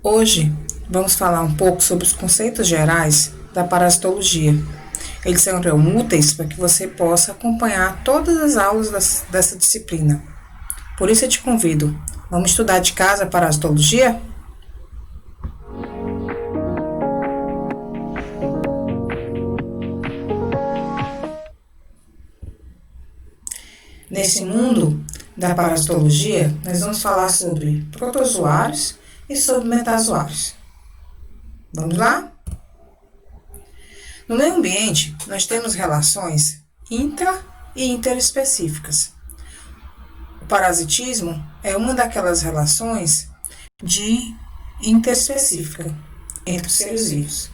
Hoje vamos falar um pouco sobre os conceitos gerais da parasitologia. Eles serão úteis para que você possa acompanhar todas as aulas dessa disciplina. Por isso eu te convido, vamos estudar de casa a parasitologia? Nesse mundo da parasitologia, nós vamos falar sobre protozoários e sobre metazoários. Vamos lá? No meio ambiente, nós temos relações intra e interespecíficas. O parasitismo é uma daquelas relações de interespecífica entre os seres vivos.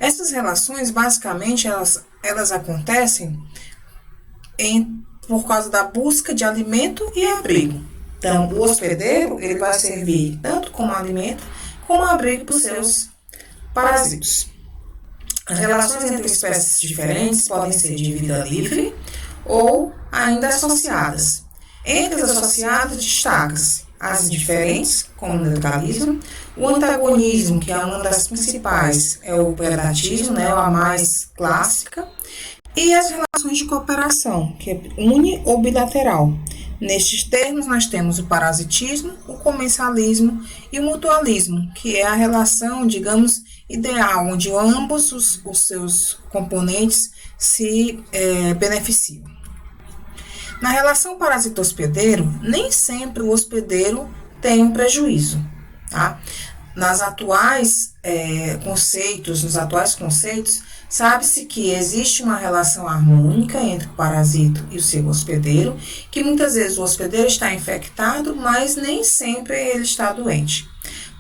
Essas relações, basicamente, elas acontecem por causa da busca de alimento e abrigo. Então, o hospedeiro ele vai servir tanto como alimento como abrigo para os seus parasitos. As relações entre espécies diferentes podem ser de vida livre ou ainda associadas. Entre as associadas destaca-se as diferentes, como o neutralismo, o antagonismo, que é uma das principais, é o predatismo, a mais clássica, e as relações de cooperação, que é uni ou bilateral. Nestes termos, nós temos o parasitismo, o comensalismo e o mutualismo, que é a relação, digamos, ideal, onde ambos os seus componentes se beneficiam. Na relação parasito-hospedeiro, nem sempre o hospedeiro tem um prejuízo, tá? Nos atuais conceitos, sabe-se que existe uma relação harmônica entre o parasito e o seu hospedeiro, que muitas vezes o hospedeiro está infectado, mas nem sempre ele está doente.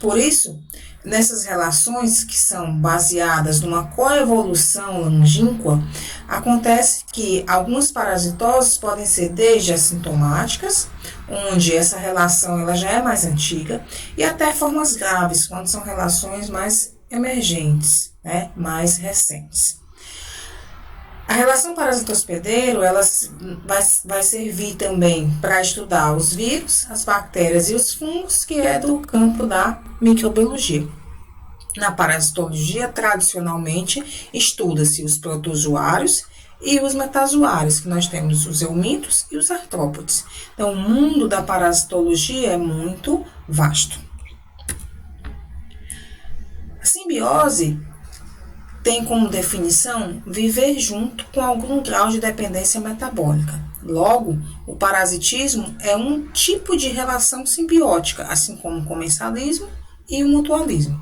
Por isso, nessas relações que são baseadas numa coevolução longínqua, acontece que algumas parasitoses podem ser desde assintomáticas, onde essa relação ela já é mais antiga, e até formas graves, quando são relações mais emergentes, mais recentes. A relação parasito-hospedeiro ela vai servir também para estudar os vírus, as bactérias e os fungos, que é do campo da microbiologia. Na parasitologia, tradicionalmente, estuda-se os protozoários e os metazoários, que nós temos os eumintos e os artrópodes. Então, o mundo da parasitologia é muito vasto. A simbiose tem como definição viver junto com algum grau de dependência metabólica. Logo, o parasitismo é um tipo de relação simbiótica, assim como o comensalismo e o mutualismo.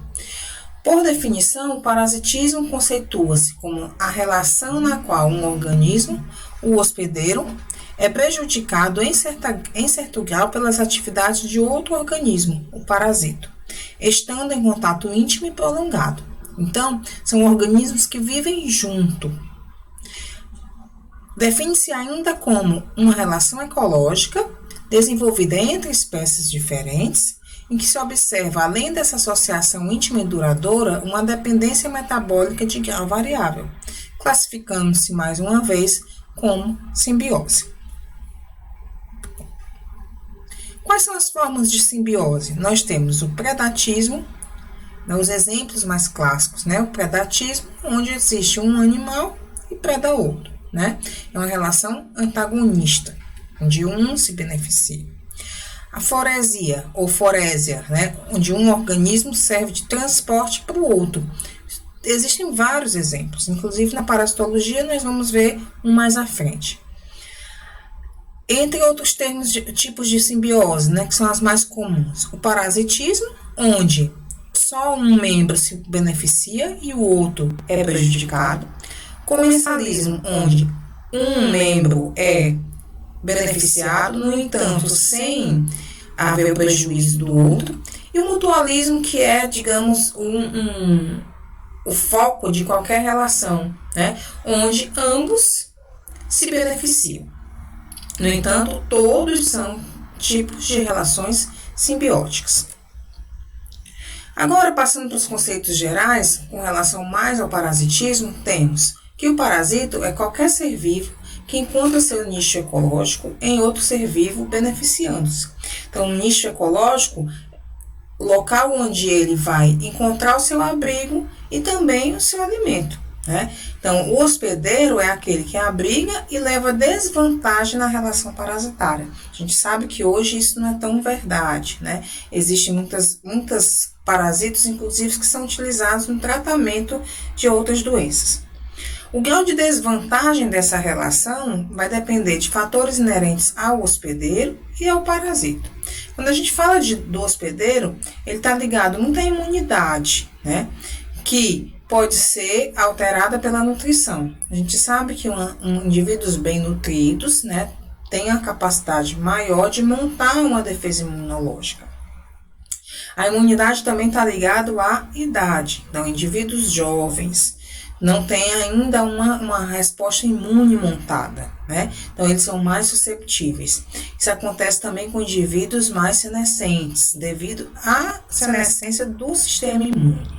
Por definição, o parasitismo conceitua-se como a relação na qual um organismo, o hospedeiro, é prejudicado em certo grau pelas atividades de outro organismo, o parasito, estando em contato íntimo e prolongado. Então, são organismos que vivem junto. Define-se ainda como uma relação ecológica desenvolvida entre espécies diferentes, em que se observa, além dessa associação íntima e duradoura, uma dependência metabólica de grau variável, classificando-se mais uma vez como simbiose. Quais são as formas de simbiose? Nós temos o predatismo, os exemplos mais clássicos, o predatismo, onde existe um animal e preda outro, É uma relação antagonista, onde um se beneficia. A foresia ou forésia, onde um organismo serve de transporte para o outro. Existem vários exemplos, inclusive na parasitologia nós vamos ver um mais à frente. Entre outros tipos de simbiose, que são as mais comuns, o parasitismo, onde só um membro se beneficia e o outro é prejudicado. Comensalismo, onde um membro é beneficiado, no entanto, sem haver o prejuízo do outro. E o mutualismo, que é, digamos, o foco de qualquer relação, onde ambos se beneficiam. No entanto, todos são tipos de relações simbióticas. Agora, passando para os conceitos gerais, com relação mais ao parasitismo, temos que o parasito é qualquer ser vivo que encontra seu nicho ecológico em outro ser vivo beneficiando-se. Então, o nicho ecológico o local onde ele vai encontrar o seu abrigo e também o seu alimento, né? Então, o hospedeiro é aquele que abriga e leva desvantagem na relação parasitária. A gente sabe que hoje isso não é tão verdade, né? Existem muitas parasitas, inclusive, que são utilizados no tratamento de outras doenças. O grau de desvantagem dessa relação vai depender de fatores inerentes ao hospedeiro e ao parasita. Quando a gente fala do hospedeiro, ele está ligado muito à imunidade, né? Que pode ser alterada pela nutrição. A gente sabe que indivíduos bem nutridos, né, tem a capacidade maior de montar uma defesa imunológica. A imunidade também está ligada à idade. Então, indivíduos jovens não têm ainda uma resposta imune montada, né? Então, eles são mais susceptíveis. Isso acontece também com indivíduos mais senescentes, devido à senescência do sistema imune.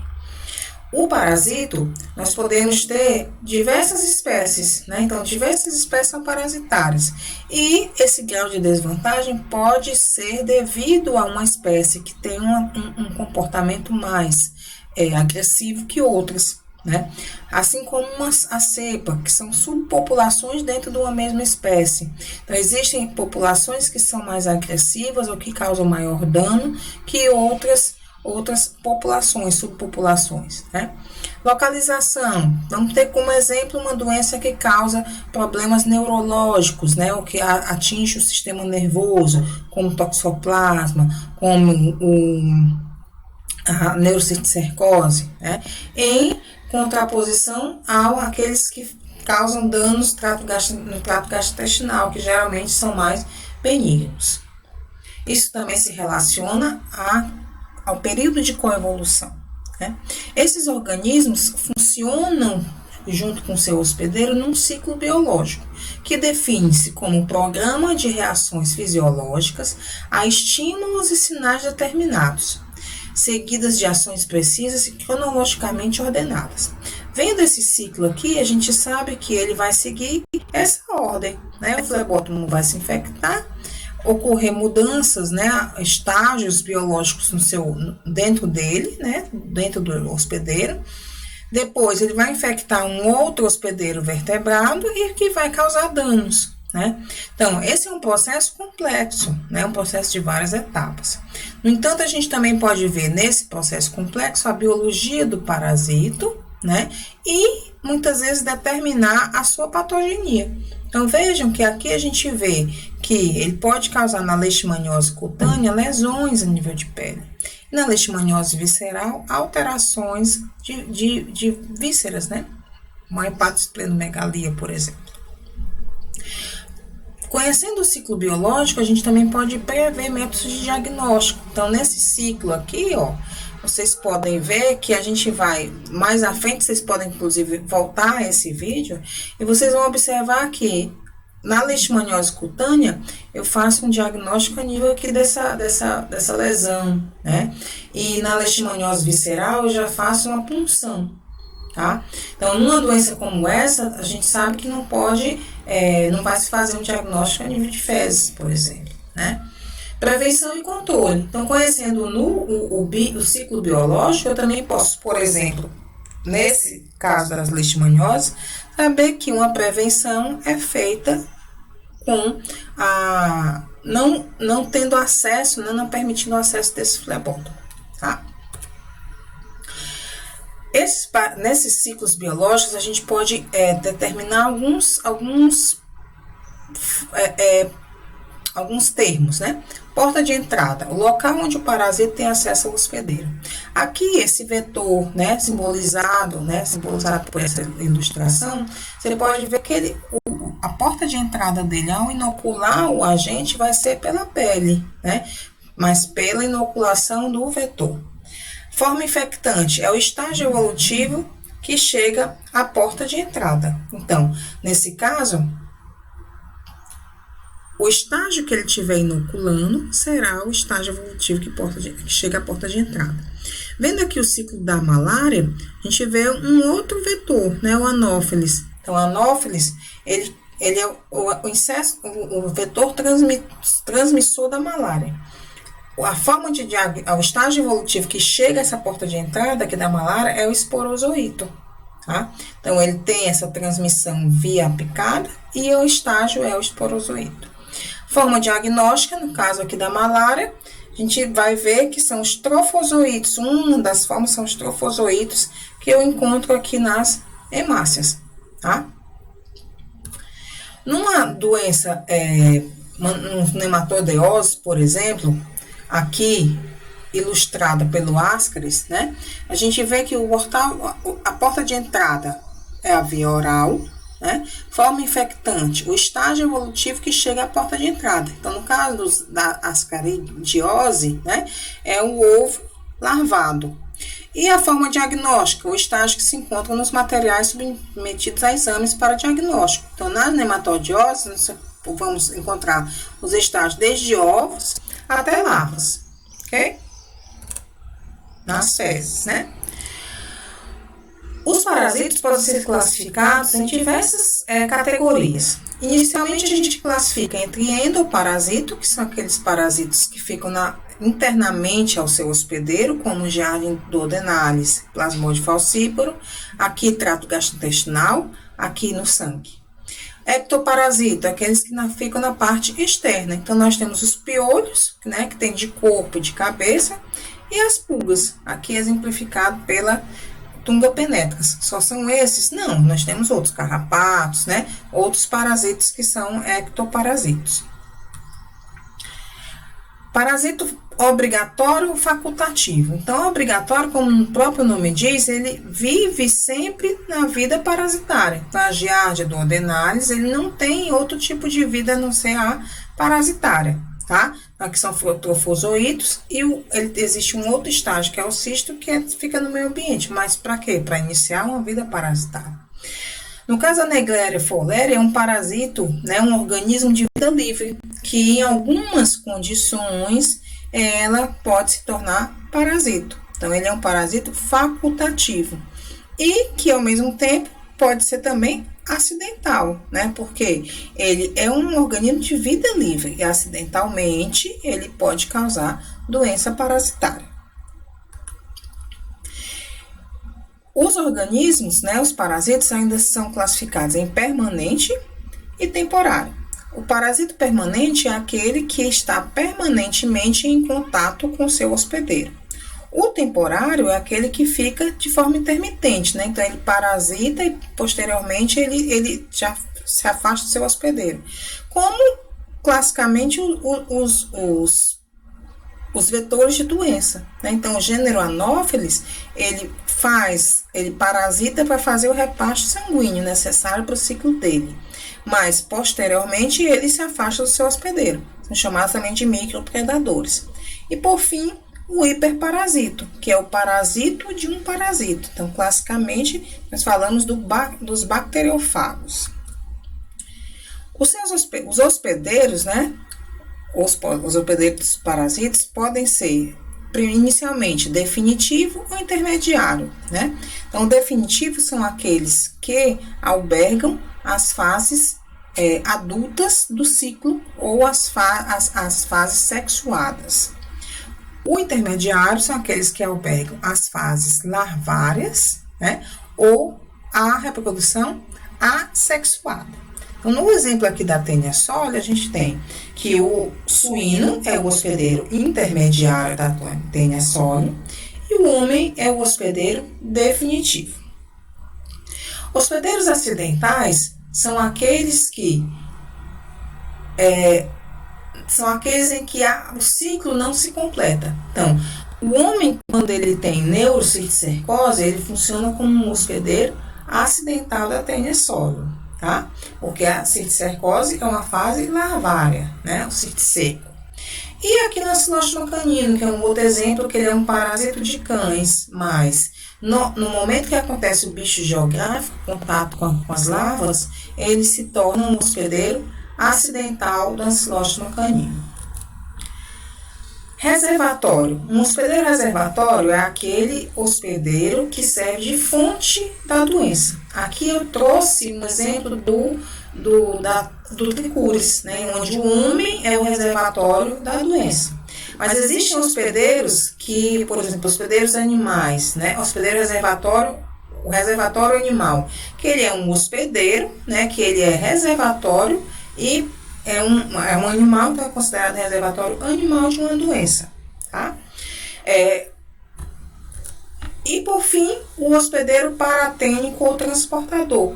O parasito, nós podemos ter diversas espécies, né? Então, diversas espécies são parasitárias. E esse grau de desvantagem pode ser devido a uma espécie que tem um comportamento mais agressivo que outras, né? Assim como a cepa, que são subpopulações dentro de uma mesma espécie. Então, existem populações que são mais agressivas ou que causam maior dano que outras populações, subpopulações, né? Localização, vamos ter como exemplo uma doença que causa problemas neurológicos, né? O que atinge o sistema nervoso, como toxoplasma, como a neurocisticercose, né? Em contraposição àqueles que causam danos no trato gastrointestinal, que geralmente são mais benignos. Isso também se relaciona ao período de coevolução, né? Esses organismos funcionam junto com seu hospedeiro num ciclo biológico, que define-se como um programa de reações fisiológicas a estímulos e sinais determinados, seguidas de ações precisas e cronologicamente ordenadas. Vendo esse ciclo aqui, a gente sabe que ele vai seguir essa ordem, né? O flebótomo vai se infectar, ocorrer mudanças, né, estágios biológicos dentro dele, né, dentro do hospedeiro. Depois ele vai infectar um outro hospedeiro vertebrado e que vai causar danos, né? Então, esse é um processo complexo, né, um processo de várias etapas. No entanto, a gente também pode ver nesse processo complexo a biologia do parasito, né, e muitas vezes determinar a sua patogenia. Então, vejam que aqui a gente vê que ele pode causar na leishmaniose cutânea lesões a nível de pele. E na leishmaniose visceral, alterações de vísceras, né? Uma hepatosplenomegalia, por exemplo. Conhecendo o ciclo biológico, a gente também pode prever métodos de diagnóstico. Então, nesse ciclo aqui, ó, vocês podem ver que a gente vai, mais à frente, vocês podem inclusive voltar a esse vídeo, e vocês vão observar que na leishmaniose cutânea, eu faço um diagnóstico a nível aqui dessa lesão, né? E na leishmaniose visceral, eu já faço uma punção, tá? Então, numa doença como essa, a gente sabe que não vai se fazer um diagnóstico a nível de fezes, por exemplo, né? Prevenção e controle. Então, conhecendo o ciclo biológico, eu também posso, por exemplo, nesse caso das leishmanioses, saber que uma prevenção é feita com não tendo acesso, não permitindo o acesso desse flebótomo, tá? Nesses ciclos biológicos, a gente pode determinar alguns termos, né? Porta de entrada, o local onde o parasita tem acesso ao hospedeiro. Aqui, esse vetor, né, simbolizado por essa ilustração, você pode ver que a porta de entrada dele, ao inocular o agente, vai ser pela pele, né? Mas pela inoculação do vetor. Forma infectante é o estágio evolutivo que chega à porta de entrada. Então, nesse caso, o estágio que ele estiver inoculando será o estágio evolutivo que chega à porta de entrada. Vendo aqui o ciclo da malária, a gente vê um outro vetor, né, o anófeles. Então, o anófeles, ele é o vetor transmissor da malária. A forma o estágio evolutivo que chega a essa porta de entrada aqui da malária é o esporozoito, tá? Então, ele tem essa transmissão via picada e o estágio é o esporozoito. Forma diagnóstica, no caso aqui da malária, a gente vai ver que são os trofozoítos. Uma das formas são os trofozoítos que eu encontro aqui nas hemácias, tá? Numa doença, nematoriose, por exemplo, aqui ilustrada pelo Ascaris, né? A gente vê que a porta de entrada é a via oral, né? Forma infectante, o estágio evolutivo que chega à porta de entrada. Então, no caso da ascaridiose, né? É o ovo larvado. E a forma diagnóstica, o estágio que se encontra nos materiais submetidos a exames para diagnóstico. Então, na nematodiose, nós vamos encontrar os estágios desde ovos até larvas, ok? Nas fezes, né? Os parasitos podem ser classificados em diversas categorias. Inicialmente, a gente classifica entre endoparasito, que são aqueles parasitos que ficam internamente ao seu hospedeiro, como Giardia duodenalis, Plasmodium falciparum, aqui trato gastrointestinal, aqui no sangue. Ectoparasito, aqueles que ficam na parte externa. Então, nós temos os piolhos, né, que tem de corpo e de cabeça, e as pulgas, aqui exemplificado pela Tunga penetrans. Só são esses? Não, nós temos outros carrapatos, né? Outros parasitos que são ectoparasitos. Parasito obrigatório ou facultativo. Então, obrigatório, como o próprio nome diz, ele vive sempre na vida parasitária. Então, a Giardia duodenalis, ele não tem outro tipo de vida a não ser a parasitária, tá? Aqui são trofozoítos e existe um outro estágio, que é o cisto, que fica no meio ambiente. Mas para quê? Para iniciar uma vida parasitária. No caso, a Naegleria fowleri é um parasito, né, um organismo de vida livre, que em algumas condições ela pode se tornar parasito. Então, ele é um parasito facultativo e que, ao mesmo tempo, pode ser também acidental, né? Porque ele é um organismo de vida livre e acidentalmente ele pode causar doença parasitária. Os organismos, né, os parasitos ainda são classificados em permanente e temporário. O parasito permanente é aquele que está permanentemente em contato com seu hospedeiro. O temporário é aquele que fica de forma intermitente, né? Então, ele parasita e, posteriormente, ele já se afasta do seu hospedeiro. Como, classicamente, os vetores de doença, né? Então, o gênero Anopheles, ele parasita para fazer o reparto sanguíneo necessário para o ciclo dele. Mas, posteriormente, ele se afasta do seu hospedeiro. São chamados também de micropredadores. E, por fim, o hiperparasito, que é o parasito de um parasito. Então, classicamente, nós falamos dos bacteriofagos. Os hospedeiros, né? Os hospedeiros dos parasitas podem ser, inicialmente, definitivo ou intermediário, né? Então, definitivos são aqueles que albergam as fases adultas do ciclo ou as fases sexuadas. O intermediário são aqueles que albergam as fases larvárias, né, ou a reprodução assexuada. Então, no exemplo aqui da Taenia soli, a gente tem que o suíno é o hospedeiro intermediário da Taenia soli e o homem é o hospedeiro definitivo. Hospedeiros acidentais são aqueles que em que o ciclo não se completa. Então, o homem, quando ele tem neurocisticercose, ele funciona como um hospedeiro acidental da Taenia soli, tá? Porque a cisticercose é uma fase larvária, né? O cisticerco. E aqui no Acinóstomo canino, que é um outro exemplo, que ele é um parasito de cães, mas no momento que acontece o bicho geográfico, contato com as larvas, ele se torna um hospedeiro acidental do Acinóstomo canino. Reservatório. Um hospedeiro reservatório é aquele hospedeiro que serve de fonte da doença. Aqui eu trouxe um exemplo do tricúris, né, onde o homem é o reservatório da doença. Mas existem hospedeiros que, por exemplo, hospedeiros animais, né? Hospedeiro reservatório, o reservatório animal, que ele é um hospedeiro, né? Que ele é reservatório e é um animal, então é considerado reservatório animal de uma doença, tá? E por fim, o hospedeiro paratênico ou transportador.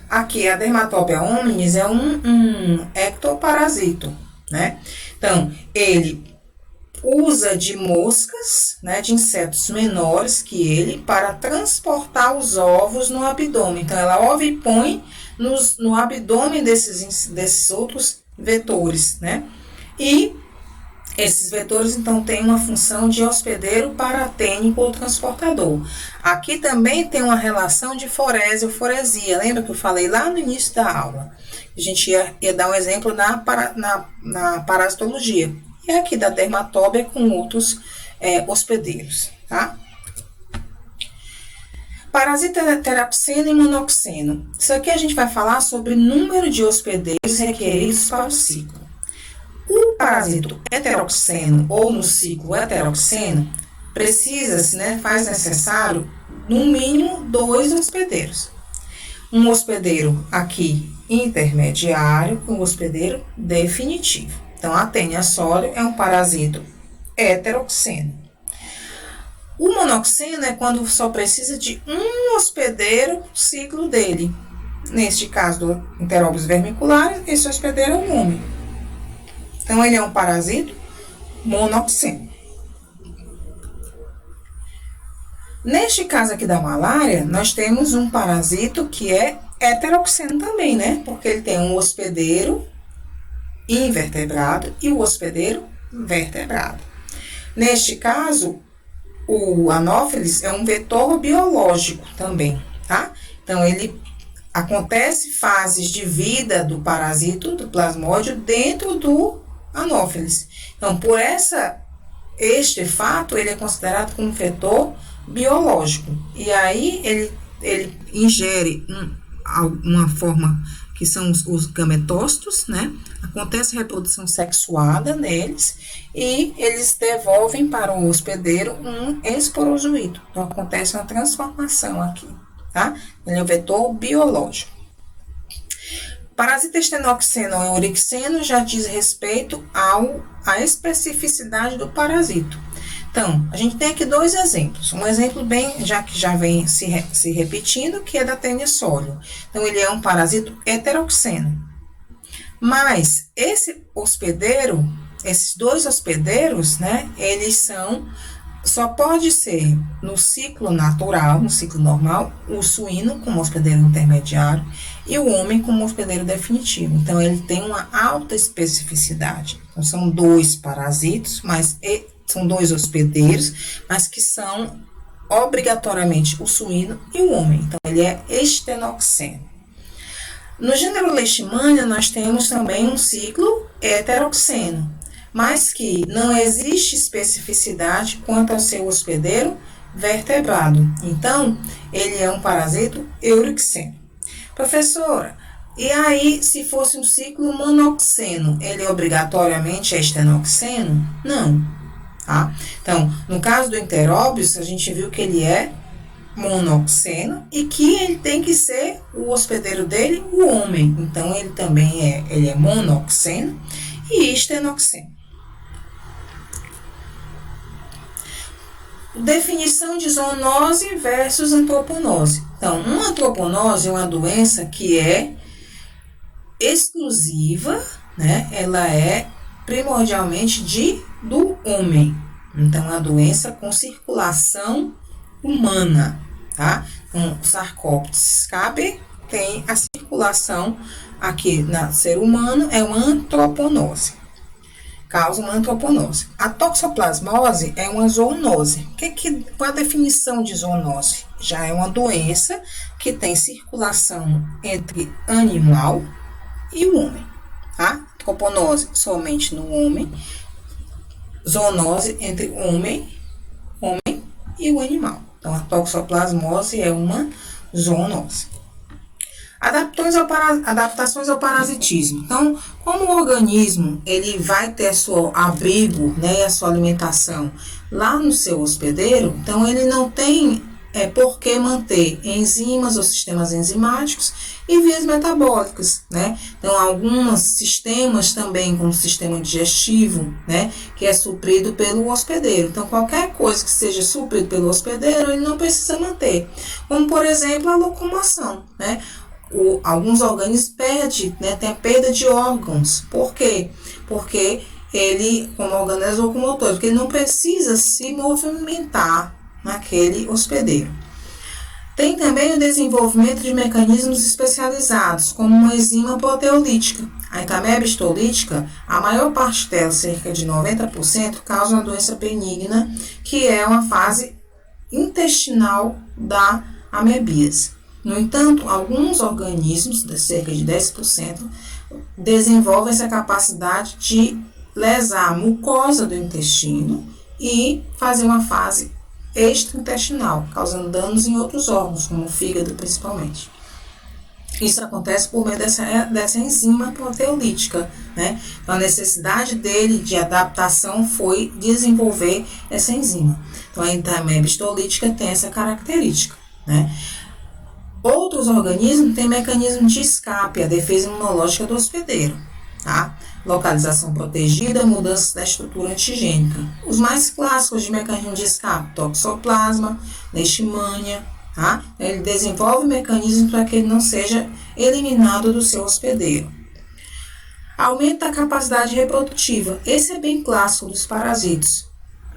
Aqui, a Dermatopia hominis é um ectoparasito, né? Então, ele usa de moscas, né, de insetos menores que ele, para transportar os ovos no abdômen. Então, ela ovipõe no abdômen desses outros vetores, né? E esses vetores, então, têm uma função de hospedeiro paratênico ou transportador. Aqui também tem uma relação de forese ou foresia. Lembra que eu falei lá no início da aula? A gente ia dar um exemplo na parasitologia. E aqui da dermatóbia com outros hospedeiros, tá? Parasita heteroxeno e monoxeno. Isso aqui a gente vai falar sobre número de hospedeiros requeridos para o ciclo. O parasito heteroxeno ou no ciclo heteroxeno precisa-se, né, faz necessário no mínimo 2 hospedeiros. Um hospedeiro aqui intermediário e um hospedeiro definitivo. Então, a Taenia sólio é um parasito heteroxeno. O monoxeno é quando só precisa de um hospedeiro no ciclo dele. Neste caso do Enteróbios vermiculares, esse hospedeiro é um homem. Então, ele é um parasito monoxeno. Neste caso aqui da malária, nós temos um parasito que é heteroxeno também, né? Porque ele tem um hospedeiro invertebrado e o hospedeiro vertebrado. Neste caso, o Anopheles é um vetor biológico também, tá? Então, ele acontece fases de vida do parasito, do plasmódio, dentro do Anopheles. Então, por este fato, ele é considerado como vetor biológico. E aí, ele ingere uma forma que são os gametócitos, né? Acontece reprodução sexuada neles e eles devolvem para o hospedeiro um esporozoído. Então, acontece uma transformação aqui, tá? Ele é um vetor biológico. Parasita estenoxeno ou eurixeno já diz respeito à especificidade do parasito. Então, a gente tem aqui 2 exemplos. Um exemplo já vem se repetindo, que é da Taenia sólio. Então, ele é um parasito heteroxeno. Mas esses 2 hospedeiros, né, eles só pode ser no ciclo natural, no ciclo normal, o suíno como hospedeiro intermediário e o homem como hospedeiro definitivo. Então, ele tem uma alta especificidade. Então, são 2 parasitos, mas são 2 hospedeiros, mas que são obrigatoriamente o suíno e o homem. Então, ele é estenoxeno. No gênero Leishmania, nós temos também um ciclo heteroxeno, mas que não existe especificidade quanto ao seu hospedeiro vertebrado. Então, ele é um parasito eurixeno. Professora, e aí, se fosse um ciclo monoxeno, ele obrigatoriamente é estenoxeno? Não. Tá? Então, no caso do Enteróbios, a gente viu que ele é monoxeno e que ele tem que ser o hospedeiro dele, o homem. Então, ele também é monoxeno e estenoxeno. Definição de zoonose versus antroponose. Então, uma antroponose é uma doença que é exclusiva, né? Ela é primordialmente do homem. Então, é uma doença com circulação humana, tá? O Sarcoptes cabe tem a circulação aqui no ser humano, é uma antroponose. Causa uma antroponose. A toxoplasmose é uma zoonose. Qual a definição de zoonose? Já é uma doença que tem circulação entre animal e o homem, tá? Antroponose somente no homem, zoonose entre homem e o animal. Então, a toxoplasmose é uma zoonose. Adaptações ao parasitismo. Então, como o organismo ele vai ter seu abrigo, né, a sua alimentação lá no seu hospedeiro, então ele não tem por que manter enzimas ou sistemas enzimáticos e vias metabólicas, né? Então, alguns sistemas também, como o sistema digestivo, né, que é suprido pelo hospedeiro. Então, qualquer coisa que seja suprido pelo hospedeiro, ele não precisa manter. Como, por exemplo, a locomoção, né? Alguns organismos perdem, né, tem a perda de órgãos. Por quê? Porque ele, como organismo locomotor, porque ele não precisa se movimentar naquele hospedeiro. Tem também o desenvolvimento de mecanismos especializados, como uma enzima proteolítica. A Entamoeba histolítica, a maior parte dela, cerca de 90%, causa uma doença benigna, que é uma fase intestinal da amebíase. No entanto, alguns organismos, de cerca de 10%, desenvolvem essa capacidade de lesar a mucosa do intestino e fazer uma fase extraintestinal, causando danos em outros órgãos, como o fígado principalmente. Isso acontece por meio dessa enzima proteolítica, né? Então, a necessidade dele de adaptação foi desenvolver essa enzima. Então, a Entamoeba histolítica tem essa característica, né? Outros organismos têm mecanismo de escape, a defesa imunológica do hospedeiro, tá? Localização protegida, mudanças da estrutura antigênica. Os mais clássicos de mecanismo de escape, toxoplasma, leishmania, tá? Ele desenvolve mecanismos para que ele não seja eliminado do seu hospedeiro. Aumenta a capacidade reprodutiva. Esse é bem clássico dos parasitos.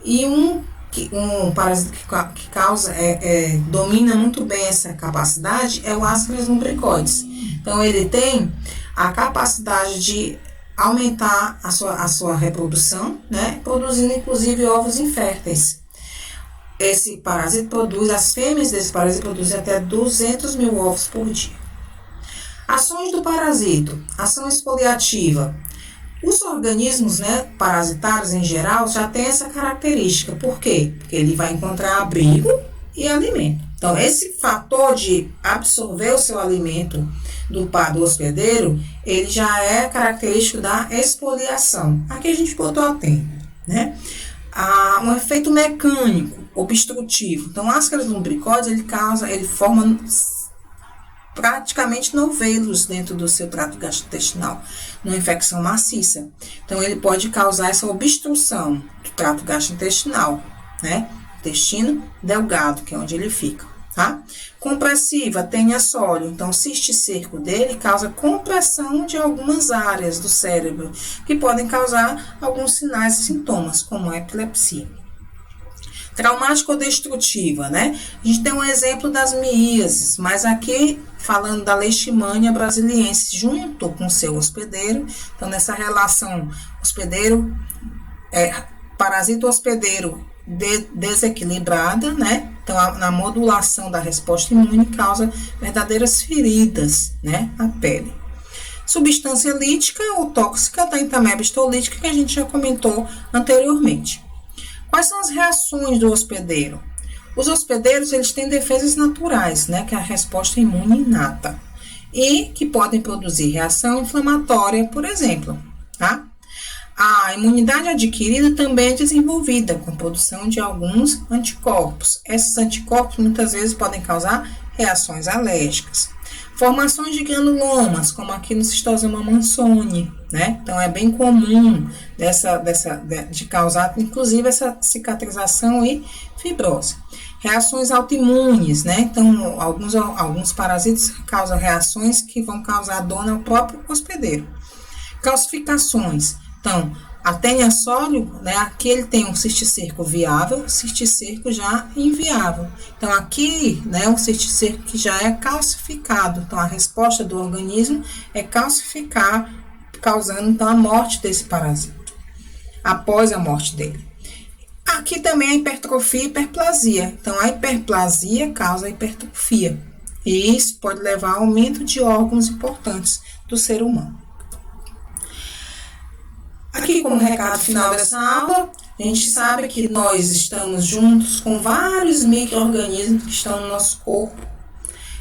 E um parasita que causa, domina muito bem essa capacidade é o Ascaris lumbricoides. Então, ele tem a capacidade de aumentar a sua reprodução, né, produzindo inclusive ovos inférteis. Esse parasita as fêmeas desse parasita produzem até 200 mil ovos por dia. Ações do parasito: ação exfoliativa. Os organismos, né, parasitários em geral já têm essa característica. Por quê? Porque ele vai encontrar abrigo e alimento. Então, esse fator de absorver o seu alimento do hospedeiro, ele já é característico da exfoliação. Aqui a gente botou a tenda, né? Um efeito mecânico, obstrutivo. Então, o Ascaris lumbricoides, ele forma praticamente novelos dentro do seu trato gastrointestinal, numa infecção maciça. Então, ele pode causar essa obstrução do trato gastrointestinal, né? Intestino delgado, que é onde ele fica, tá? Compressiva, tênia sóleo. Então, o cisticerco dele causa compressão de algumas áreas do cérebro, que podem causar alguns sinais e sintomas, como a epilepsia. Traumática ou destrutiva, né? A gente tem um exemplo das miíases, mas aqui falando da leishmania brasiliensis junto com seu hospedeiro. Então, nessa relação parasita hospedeiro desequilibrada, né? Então, na modulação da resposta imune causa verdadeiras feridas, né, na pele. Substância lítica ou tóxica da Entamoeba histolítica que a gente já comentou anteriormente. Quais são as reações do hospedeiro? Os hospedeiros, eles têm defesas naturais, né, que é a resposta imune inata, e que podem produzir reação inflamatória, por exemplo, tá? A imunidade adquirida também é desenvolvida com a produção de alguns anticorpos. Esses anticorpos muitas vezes podem causar reações alérgicas. Formações de granulomas, como aqui no Cistosoma mansoni, né? Então, é bem comum de causar, inclusive, essa cicatrização e fibrose. Reações autoimunes, né? Então, alguns parasitas causam reações que vão causar dor ao próprio hospedeiro. Calcificações. Então, a tênia sóleo, né? Aqui ele tem um cisticerco viável, cisticerco já inviável. Então, aqui, né, um cisticerco que já é calcificado. Então, a resposta do organismo é calcificar, causando, então, a morte desse parasita, após a morte dele. Aqui também a hipertrofia e hiperplasia. Então, a hiperplasia causa a hipertrofia. E isso pode levar a aumento de órgãos importantes do ser humano. Aqui, como recado final dessa aula, a gente sabe que nós estamos juntos com vários micro-organismos que estão no nosso corpo.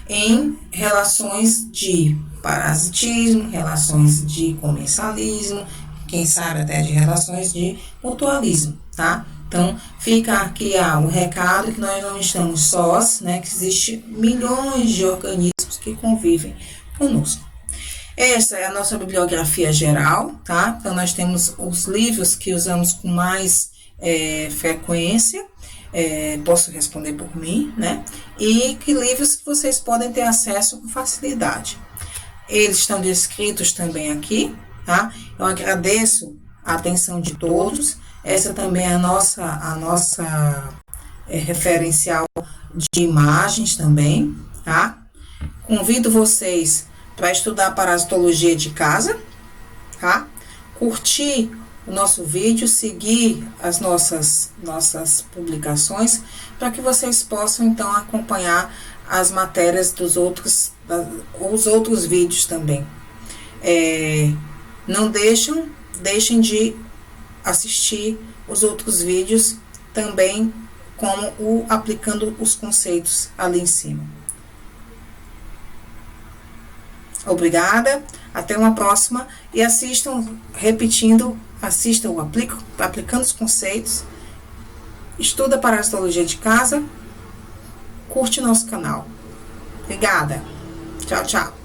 em relações de parasitismo, relações de comensalismo, quem sabe até de relações de mutualismo, tá? Então, fica aqui o recado que nós não estamos sós, né? Que existe milhões de organismos que convivem conosco. Essa é a nossa bibliografia geral, tá? Então, nós temos os livros que usamos com mais frequência, posso responder por mim, né? E que livros que vocês podem ter acesso com facilidade. Eles estão descritos também aqui, tá? Eu agradeço a atenção de todos. Essa também é a nossa referencial de imagens também, tá? Convido vocês para estudar parasitologia de casa, tá? Curtir o nosso vídeo, seguir as nossas publicações, para que vocês possam, então, acompanhar as matérias os outros vídeos também. Não deixem de assistir os outros vídeos também, como aplicando os conceitos ali em cima. Obrigada, até uma próxima e assistam aplicando os conceitos, estuda parasitologia de casa, curte nosso canal. Obrigada, tchau, tchau.